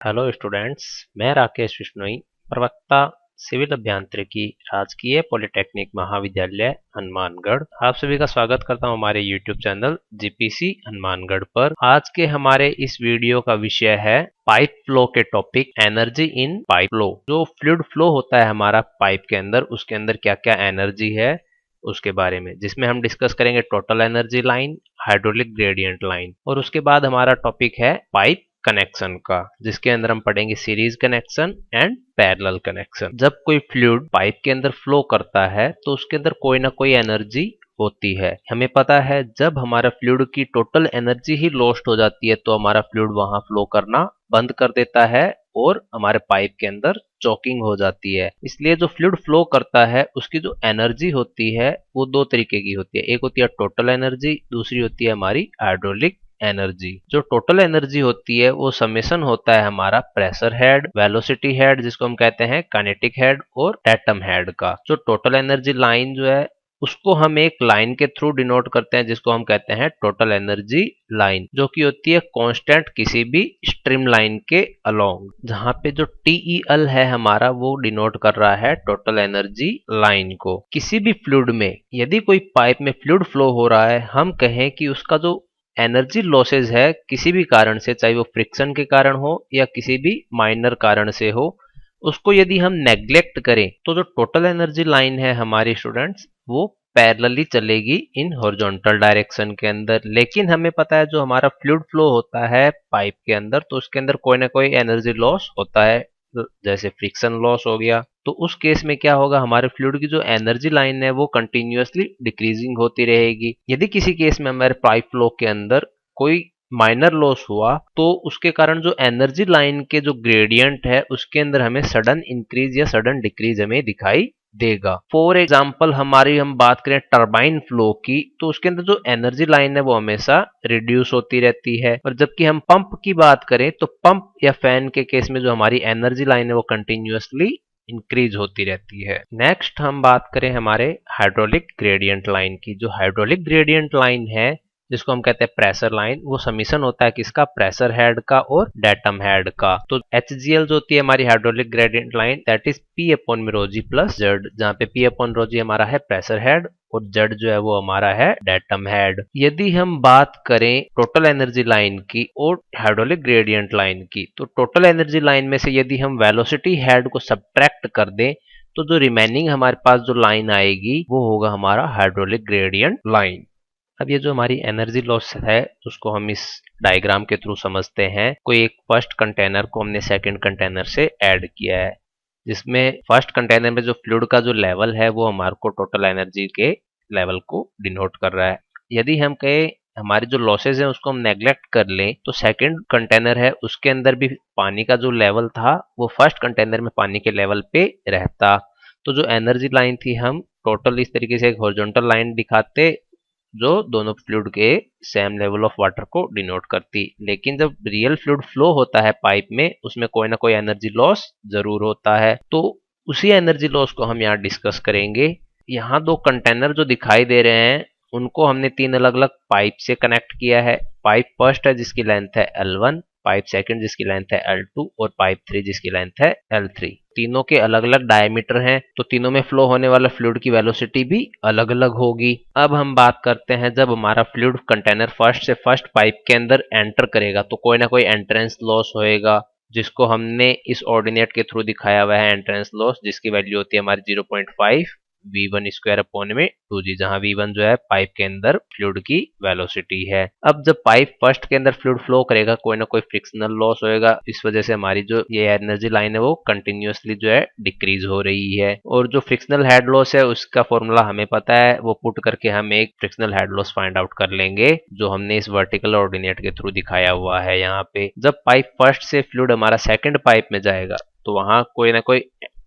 Hello students, मैं राकेश बिश्नोई, प्रवक्ता civil अभियांत्रिकी राजकीय पॉलिटेक्निक महाविद्यालय हनुमानगढ़। आप सभी का स्वागत करता हूं हमारे यूट्यूब चैनल जीपीसी हनुमानगढ़ पर। आज के हमारे इस वीडियो का विषय है पाइप फ्लो के topic, energy in pipe flow. जो फ्लूइड फ्लो होता है हमारा पाइप के अंदर, उसके अंदर क्या क्या एनर्जी है उसके बारे में, जिसमें हम डिस्कस करेंगे total energy line, hydraulic gradient line, और उसके बाद हमारा टॉपिक है पाइप कनेक्शन का, जिसके अंदर हम पढ़ेंगे series connection and parallel connection. जब कोई फ्लूइड पाइप के अंदर फ्लो करता है तो उसके अंदर कोई ना कोई एनर्जी होती है। हमें पता है जब हमारा फ्लूइड की टोटल एनर्जी ही लॉस्ट हो जाती है तो हमारा फ्लूइड वहां फ्लो करना बंद कर देता है और हमारे पाइप के अंदर चॉकिंग हो जाती है। इसलिए जो फ्लूइड फ्लो करता है उसकी जो एनर्जी होती है वो दो तरीके की होती है। एक होती है टोटल एनर्जी, दूसरी होती है हमारी हाइड्रोलिक एनर्जी। जो टोटल एनर्जी होती है वो समेशन होता है हमारा प्रेशर हेड, वेलोसिटी हेड जिसको हम कहते हैं काइनेटिक हेड, और एटम हेड का। जो टोटल एनर्जी लाइन जो है उसको हम एक लाइन के थ्रू डिनोट करते हैं जिसको हम कहते हैं टोटल एनर्जी लाइन, जो कि होती है कांस्टेंट किसी भी स्ट्रीम लाइन के अलोंग। जहां पे जो टीईएल है हमारा वो डिनोट कर रहा है टोटल एनर्जी लाइन को। किसी भी फ्लूइड में यदि कोई पाइप में फ्लूइड फ्लो हो रहा है, हम कहें कि उसका जो एनर्जी लॉसेज है किसी भी कारण से, चाहे वो फ्रिक्शन के कारण हो या किसी भी माइनर कारण से हो, उसको यदि हम नेग्लेक्ट करें तो जो टोटल एनर्जी लाइन है हमारी स्टूडेंट्स वो पैरेलली चलेगी इन हॉरिजॉन्टल डायरेक्शन के अंदर। लेकिन हमें पता है जो हमारा फ्लूइड फ्लो होता है पाइप के अंदर तो उसके अंदर कोई ना कोई एनर्जी लॉस होता है, जैसे फ्रिक्शन लॉस हो गया। तो उस केस में क्या होगा, हमारे फ्लूइड की जो एनर्जी लाइन है वो कंटिन्यूअसली डिक्रीजिंग होती रहेगी। यदि किसी केस में हमारे पाइप फ्लो के अंदर कोई माइनर लॉस हुआ तो उसके कारण जो एनर्जी लाइन के जो ग्रेडियंट है उसके अंदर हमें सडन इंक्रीज या सडन डिक्रीज हमें दिखाई देगा। फॉर एग्जाम्पल हम बात करें टरबाइन फ्लो की तो उसके अंदर जो एनर्जी लाइन है वो हमेशा रिड्यूस होती रहती है, और जबकि हम पंप की बात करें तो पंप या फैन के केस में जो हमारी एनर्जी लाइन है वो कंटिन्यूअसली इंक्रीज होती रहती है। नेक्स्ट हम बात करें हमारे हाइड्रोलिक ग्रेडियंट लाइन की। जो हाइड्रोलिक ग्रेडियंट लाइन है जिसको हम कहते हैं प्रेशर लाइन, वो समीशन होता है किसका, प्रेशर हेड का और डेटम हेड का। तो HGL जो होती है हमारी hydraulic gradient line, that is P upon में ρg प्लस जेड, जहाँ पे P अपॉन ρg हमारा है प्रेशर हेड और जेड जो है वो हमारा है डेटम हेड। यदि हम बात करें टोटल एनर्जी लाइन की और हाइड्रोलिक ग्रेडियंट लाइन की, तो टोटल एनर्जी लाइन में से यदि हम वेलोसिटी हेड को सब्ट्रैक्ट कर दें तो जो रिमेनिंग हमारे पास जो लाइन आएगी वो होगा हमारा हाइड्रोलिक ग्रेडियंट लाइन। अब ये जो हमारी एनर्जी लॉस है उसको हम इस डायग्राम के थ्रू समझते हैं। कोई एक फर्स्ट कंटेनर को हमने सेकंड कंटेनर से ऐड किया है, जिसमें फर्स्ट कंटेनर में जो फ्लूइड का जो लेवल है वो हमारे को टोटल एनर्जी के लेवल को डिनोट कर रहा है। यदि हम कहें हमारे जो लॉसेज हैं उसको हम नेग्लेक्ट कर लें तो सेकंड कंटेनर है उसके अंदर भी पानी का जो लेवल था वो फर्स्ट कंटेनर में पानी के लेवल पे रहता। तो जो एनर्जी लाइन थी हम टोटल इस तरीके से एक हॉरिजॉन्टल लाइन दिखाते जो दोनों फ्लूइड के सेम लेवल ऑफ वाटर को डिनोट करती। लेकिन जब रियल फ्लूइड फ्लो होता है पाइप में उसमें कोई ना कोई एनर्जी लॉस जरूर होता है, तो उसी एनर्जी लॉस को हम यहाँ डिस्कस करेंगे। यहाँ दो कंटेनर जो दिखाई दे रहे हैं उनको हमने तीन अलग अलग पाइप से कनेक्ट किया है। पाइप फर्स्ट है जिसकी लेंथ है L1, पाइप सेकंड जिसकी लेंथ है L2 और पाइप 3 जिसकी लेंथ है L3। तीनों के अलग अलग डायमीटर हैं तो तीनों में फ्लो होने वाला फ्लूइड की वेलोसिटी भी अलग अलग होगी। अब हम बात करते हैं जब हमारा फ्लूइड कंटेनर फर्स्ट से फर्स्ट पाइप के अंदर एंटर करेगा तो कोई ना कोई एंट्रेंस लॉस होएगा, जिसको हमने इस ऑर्डिनेट के थ्रू दिखाया हुआ है एंट्रेंस लॉस, जिसकी वैल्यू होती है हमारी 0.5 V1 स्क्वायर अपॉन में 2G, जहां V1 जो है पाइप के अंदर फ्लूइड की वेलोसिटी है। अब जब पाइप फर्स्ट के अंदर फ्लूइड फ्लो करेगा कोई ना कोई फ्रिक्शनल लॉस होएगा, इस वजह से हमारी जो ये एनर्जी लाइन है वो कंटिन्यूअसली जो है डिक्रीज हो रही है। और जो फ्रिक्शनल हेड लॉस है उसका फॉर्मूला हमें पता है, वो पुट करके हम एक frictional head loss find out कर लेंगे जो हमने इस वर्टिकल ऑर्डिनेट के थ्रू दिखाया हुआ है। यहाँ पे जब पाइप फर्स्ट से फ्लूइड हमारा सेकेंड पाइप में जाएगा तो वहां कोई ना कोई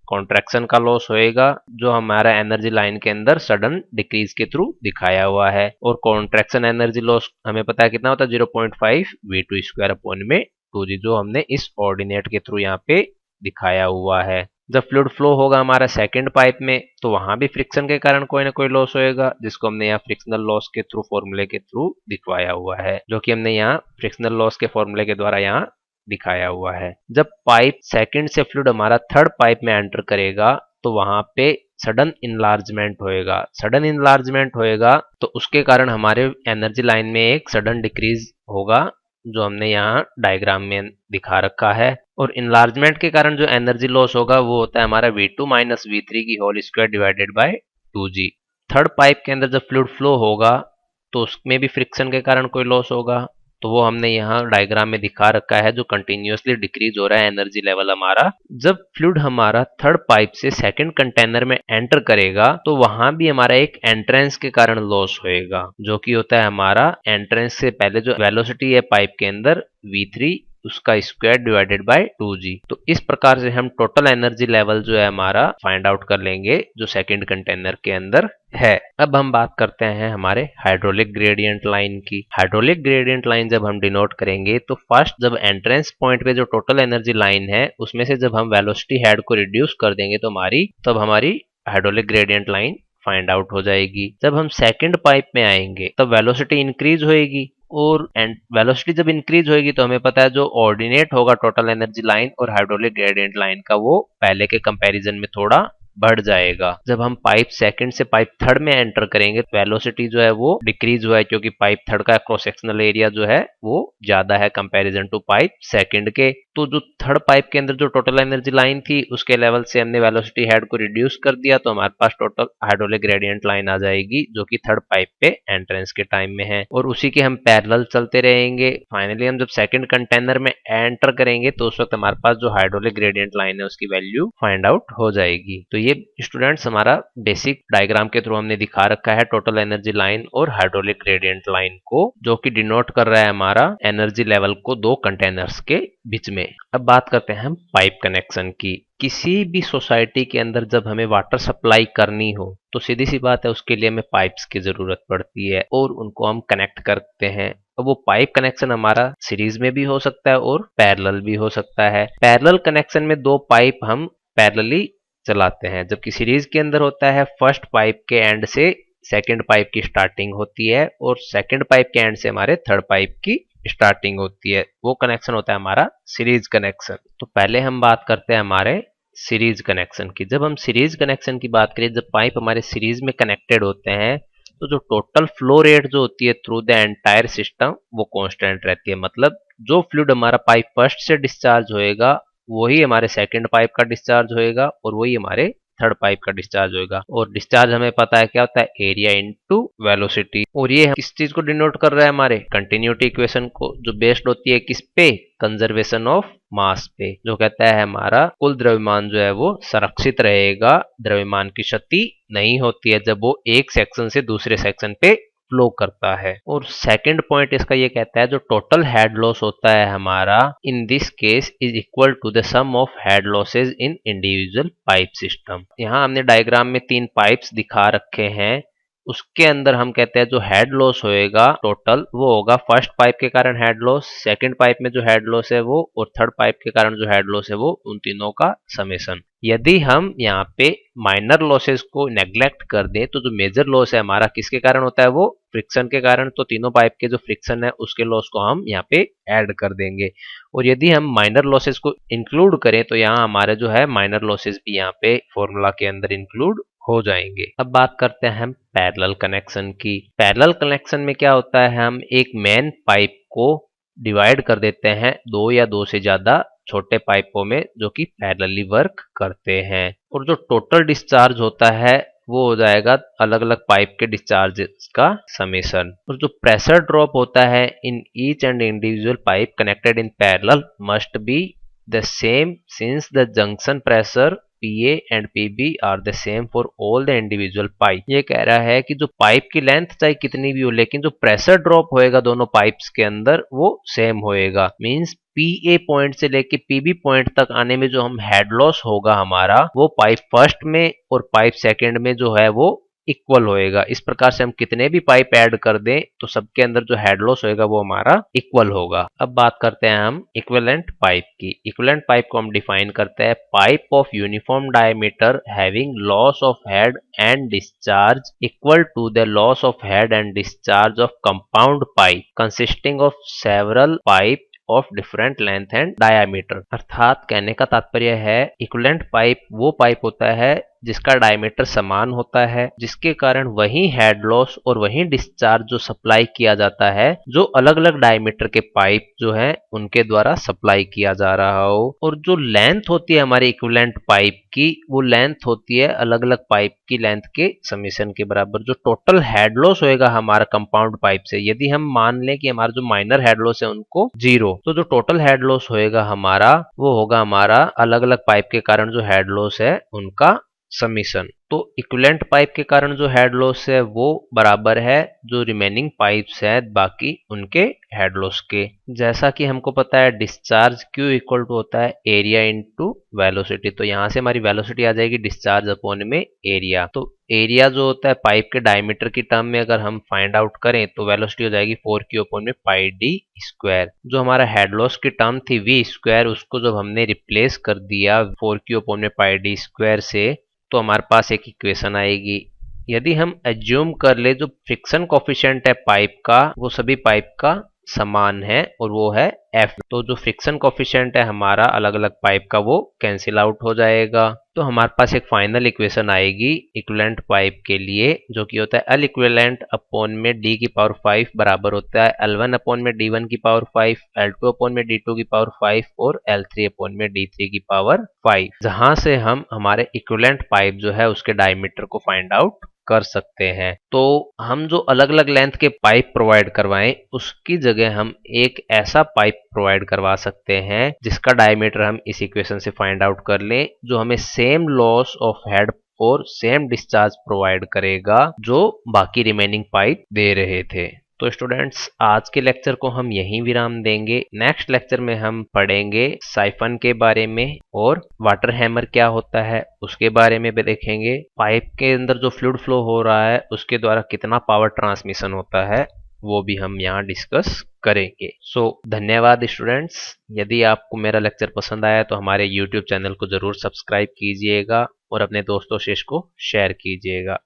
कॉन्ट्रैक्शन का लॉस होएगा जो हमारा एनर्जी लाइन के अंदर सडन डिक्रीज के थ्रू दिखाया हुआ है। और कॉन्ट्रैक्शन एनर्जी लॉस हमें पता है कितना होता है, 0.5 V2 स्क्वायर अपॉन में 2G, जो हमने इस ऑर्डिनेट के थ्रू यहाँ पे दिखाया हुआ है। जब फ्लूइड फ्लो होगा हमारा सेकंड पाइप में तो वहां भी फ्रिक्शन के कारण कोई ना कोई लॉस होएगा, जिसको हमने यहाँ फ्रिक्शनल लॉस के थ्रू फॉर्मूले के थ्रू दिखवाया हुआ है, जो कि हमने यहाँ फ्रिक्शनल लॉस के फॉर्मूले के द्वारा यहाँ दिखाया हुआ है। जब पाइप सेकंड से फ्लूइड हमारा थर्ड पाइप में एंटर करेगा तो वहां पे सडन इनलार्जमेंट होएगा। सडन इनलार्जमेंट होएगा तो उसके कारण हमारे एनर्जी लाइन में एक सडन डिक्रीज होगा, जो हमने यहाँ डायग्राम में दिखा रखा है। और इनलार्जमेंट के कारण जो एनर्जी लॉस होगा वो होता है हमारा V2 माइनस V3 की whole square divided by 2G। Third pipe के अंदर जब फ्लूइड फ्लो होगा तो उसमें भी फ्रिक्शन के कारण कोई लॉस होगा, तो वो हमने यहाँ डायग्राम में दिखा रखा है, जो कंटिन्यूअसली डिक्रीज हो रहा है एनर्जी लेवल हमारा। जब फ्लूइड हमारा थर्ड पाइप से सेकंड कंटेनर में एंटर करेगा तो वहां भी हमारा एक एंट्रेंस के कारण लॉस होएगा, जो कि होता है हमारा एंट्रेंस से पहले जो वेलोसिटी है पाइप के अंदर V3 उसका स्क्वायर डिवाइडेड बाय 2G। तो इस प्रकार से हम टोटल एनर्जी लेवल जो है हमारा फाइंड आउट कर लेंगे जो सेकंड कंटेनर के अंदर है। अब हम बात करते हैं हमारे हाइड्रोलिक ग्रेडियंट लाइन की। हाइड्रोलिक ग्रेडियंट लाइन जब हम डिनोट करेंगे तो फर्स्ट जब एंट्रेंस पॉइंट पे जो टोटल एनर्जी लाइन है उसमें से जब हम वेलोसिटी हेड को रिड्यूस कर देंगे तो हमारी hydraulic gradient line find out हो जाएगी। जब हम सेकंड पाइप में आएंगे तब वेलोसिटी इंक्रीज होएगी, और वेलोसिटी जब इंक्रीज होएगी तो हमें पता है जो ऑर्डिनेट होगा टोटल एनर्जी लाइन और हाइड्रोलिक ग्रेडियंट लाइन का वो पहले के कंपैरिजन में थोड़ा बढ़ जाएगा। जब हम पाइप सेकंड से पाइप थर्ड में एंटर करेंगे तो वेलोसिटी जो है वो डिक्रीज हुआ है, क्योंकि पाइप थर्ड का क्रॉस सेक्शनल एरिया जो है वो ज्यादा है कंपैरिजन टू पाइप सेकंड के। तो जो थर्ड पाइप के अंदर जो टोटल एनर्जी लाइन थी उसके लेवल से हमने वेलोसिटी हेड को रिड्यूस कर दिया, तो हमारे पास टोटल हाइड्रोलिक ग्रेडियंट लाइन आ जाएगी जो कि थर्ड पाइप पे एंट्रेंस के टाइम में है, और उसी के हम पैरेलल चलते रहेंगे। फाइनली हम जब सेकंड कंटेनर में एंटर करेंगे तो उस वक्त हमारे पास जो हाइड्रोलिक ग्रेडियंट लाइन है उसकी वैल्यू फाइंड आउट हो जाएगी। तो ये स्टूडेंट्स हमारा बेसिक डायग्राम के थ्रू हमने दिखा रखा है टोटल एनर्जी लाइन और हाइड्रोलिक ग्रेडियंट लाइन को, जो कि डिनोट कर रहा है हमारा एनर्जी लेवल को दो कंटेनर्स के बीच में। अब बात करते हैं हम पाइप कनेक्शन की। किसी भी सोसाइटी के अंदर जब हमें वाटर सप्लाई करनी हो तो सीधी सी बात है उसके लिए हमें पाइप्स की जरूरत पड़ती है और उनको हम कनेक्ट करते हैं। अब वो पाइप कनेक्शन हमारा सीरीज में भी हो सकता है और पैरेलल भी हो सकता है। पैरेलल कनेक्शन में दो पाइप हम पैरेलली चलाते हैं, जबकि सीरीज के अंदर होता है फर्स्ट पाइप के एंड से सेकंड पाइप की स्टार्टिंग होती है और सेकंड पाइप के एंड से हमारे थर्ड पाइप की स्टार्टिंग होती है। वो कनेक्शन होता है हमारा सीरीज कनेक्शन। तो पहले हम बात करते हैं हमारे सीरीज कनेक्शन की। जब हम सीरीज कनेक्शन की बात करें, जब पाइप हमारे सीरीज में कनेक्टेड होते हैं तो जो टोटल फ्लो रेट जो होती है थ्रू द एंटायर सिस्टम वो कांस्टेंट रहती है। मतलब जो फ्लूइड हमारा पाइप फर्स्ट से डिस्चार्ज होएगा वही हमारे सेकंड पाइप का डिस्चार्ज होएगा और वही हमारे थर्ड पाइप का डिस्चार्ज होएगा। और डिस्चार्ज हमें पता है क्या होता है, एरिया इनटू वेलोसिटी। और ये किस चीज को डिनोट कर रहा है, हमारे कंटिन्यूटी इक्वेशन को, जो बेस्ड होती है किस पे, कंजर्वेशन ऑफ मास पे, जो कहता है हमारा कुल द्रव्यमान जो है वो संरक्षित रहेगा, द्रव्यमान की क्षति नहीं होती है जब वो एक सेक्शन से दूसरे सेक्शन पे फ्लो करता है। और सेकंड पॉइंट इसका ये कहता है जो टोटल हेड लॉस होता है हमारा in this case is equal to the sum of head losses in individual pipe system. यहाँ हमने डायग्राम में तीन पाइप्स दिखा रखे हैं, उसके अंदर हम कहते हैं जो हेड लॉस होएगा टोटल वो होगा फर्स्ट पाइप के कारण हेड लॉस, सेकंड पाइप में जो हेड लॉस है वो, और थर्ड पाइप के कारण जो हेड लॉस है वो, उन तीनों का समेशन। यदि हम यहाँ पे माइनर लॉसेस को नेग्लेक्ट कर दें तो जो मेजर लॉस है हमारा किसके कारण होता है, वो फ्रिक्शन के कारण। तो तीनों पाइप के जो फ्रिक्शन है उसके लॉस को हम यहाँ पे ऐड कर देंगे। और यदि हम माइनर लॉसेस को इंक्लूड करें तो यहाँ हमारे जो है माइनर लॉसेस भी यहाँ पे फॉर्मूला के अंदर इंक्लूड हो जाएंगे। अब बात करते हैं हम पैरेलल कनेक्शन की। पैरेलल कनेक्शन में क्या होता है, हम एक मेन पाइप को डिवाइड कर देते हैं दो या दो से ज्यादा छोटे पाइपों में जो कि पैरेलली वर्क करते हैं, और जो टोटल डिस्चार्ज होता है वो हो जाएगा अलग अलग पाइप के डिस्चार्ज का समेशन। और जो प्रेशर ड्रॉप होता है in each and individual pipe connected in parallel must be the same since the junction pressure PA and PB are the same for all the individual pipe. ये कह रहा है कि जो पाइप की लेंथ चाहे कितनी भी हो लेकिन जो प्रेशर ड्रॉप होएगा दोनों पाइप्स के अंदर वो सेम होएगा। मींस PA पॉइंट से लेके PB पॉइंट तक आने में जो हम हेड लॉस होगा हमारा वो पाइप फर्स्ट में और पाइप सेकंड में जो है वो इक्वल होएगा। इस प्रकार से हम कितने भी पाइप ऐड कर दें तो सबके अंदर जो हेड लॉस होएगा वो हमारा इक्वल होगा। अब बात करते हैं हम इक्विवेलेंट पाइप की। इक्विवेलेंट पाइप को हम डिफाइन करते हैं pipe of uniform diameter having loss of head and discharge equal to the loss of head and discharge of compound pipe consisting of several pipe of different length and diameter. अर्थात कहने का तात्पर्य है equivalent pipe वो pipe होता है जिसका diameter समान होता है, जिसके कारण वही हेड लॉस और वही डिस्चार्ज जो सप्लाई किया जाता है जो अलग अलग डायमीटर के पाइप जो है उनके द्वारा सप्लाई किया जा रहा हो। और जो लेंथ होती है हमारे इक्विवेलेंट पाइप की, वो लेंथ होती है अलग अलग पाइप की लेंथ के समीशन के बराबर। जो टोटल हेड लॉस होएगा हमारा कंपाउंड पाइप से, यदि हम मान लें कि हमारा जो माइनर हेड लॉस है उनको 0, तो जो टोटल हेड लॉस होएगा हमारा वो होगा हमारा अलग अलग पाइप के कारण जो हेड लॉस है उनका समीशन। तो इक्विवेलेंट पाइप के कारण जो हेड लॉस है वो बराबर है जो रिमेनिंग पाइप्स है बाकी उनके हेड लॉस के। जैसा कि हमको पता है डिस्चार्ज Q इक्वल टू होता है एरिया इनटू वेलोसिटी। तो यहां से हमारी वेलोसिटी आ जाएगी डिस्चार्ज अपॉन में एरिया। तो एरिया जो होता है पाइप के डायमीटर की टर्म में अगर हम फाइंड आउट करें तो वेलोसिटी हो जाएगी 4Q अपॉन में पाई डी स्क्वायर। जो हमारा हेड लॉस की टर्म थी V स्क्वायर, उसको जब हमने रिप्लेस कर दिया 4Q अपॉन में पाई डी स्क्वायर से, तो हमारे पास एक इक्वेशन आएगी। यदि हम एज्यूम कर ले जो फ्रिक्शन कोफिशिएंट है पाइप का वो सभी पाइप का समान है और वो है F, तो जो फ्रिक्शन कोफिशिएंट है हमारा अलग अलग पाइप का वो कैंसिल आउट हो जाएगा। तो हमारे पास एक फाइनल इक्वेशन आएगी इक्विवेलेंट पाइप के लिए जो कि होता है L इक्विवेलेंट अपॉन में D की पावर 5 बराबर होता है L1 अपॉन में D1 की पावर 5, L2 अपॉन में D2 की पावर 5 और L3 अपॉन में D3 की पावर 5, जहां से हम हमारे इक्विवेलेंट पाइप जो है उसके डायमीटर को फाइंड आउट कर सकते हैं। तो हम जो अलग अलग लेंथ के पाइप प्रोवाइड करवाएं उसकी जगह हम एक ऐसा पाइप प्रोवाइड करवा सकते हैं जिसका डायमीटर हम इस इक्वेशन से फाइंड आउट कर लें, जो हमें सेम लॉस ऑफ हेड और सेम डिस्चार्ज प्रोवाइड करेगा जो बाकी रिमेनिंग पाइप दे रहे थे। तो स्टूडेंट्स आज के लेक्चर को हम यहीं विराम देंगे। नेक्स्ट लेक्चर में हम पढ़ेंगे साइफन के बारे में और वाटर हैमर क्या होता है उसके बारे में भी देखेंगे। पाइप के अंदर जो फ्लूइड फ्लो हो रहा है उसके द्वारा कितना पावर ट्रांसमिशन होता है वो भी हम यहाँ डिस्कस करेंगे। धन्यवाद स्टूडेंट्स। यदि आपको मेरा लेक्चर पसंद आया तो हमारे YouTube चैनल को जरूर सब्सक्राइब कीजिएगा और अपने दोस्तों से इसको शेयर कीजिएगा।